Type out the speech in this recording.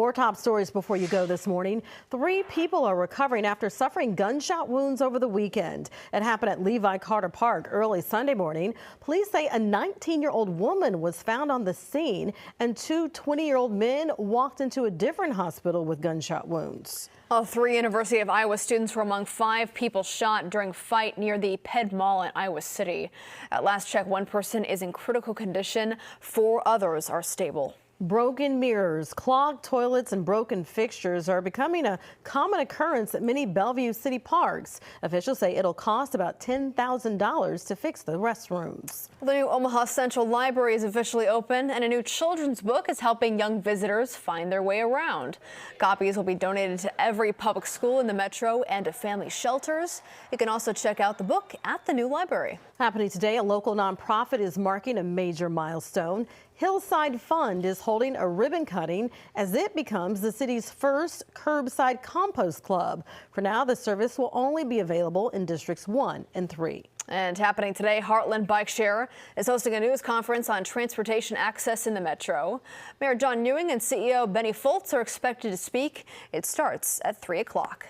More top stories before you go this morning. 3 people are recovering after suffering gunshot wounds over the weekend. It happened at Levi Carter Park early Sunday morning. Police say a 19-year-old woman was found on the scene and 2 20-year-old men walked into a different hospital with gunshot wounds. 3 University of Iowa students were among 5 people shot during a fight near the Ped Mall in Iowa City. At last check, 1 person is in critical condition. 4 others are stable. Broken mirrors, clogged toilets, and broken fixtures are becoming a common occurrence at many Bellevue city parks. Officials say it'll cost about $10,000 to fix the restrooms. The new Omaha Central Library is officially open, and a new children's book is helping young visitors find their way around. Copies will be donated to every public school in the metro and to family shelters. You can also check out the book at the new library. Happening today, a local nonprofit is marking a major milestone. Hillside Fund is holding a ribbon cutting as it becomes the city's first curbside compost club. For now, the service will only be available in districts 1 and 3. And happening today, Heartland Bike Share is hosting a news conference on transportation access in the metro. Mayor John Ewing and CEO Benny Foltz are expected to speak. It starts at 3 o'clock.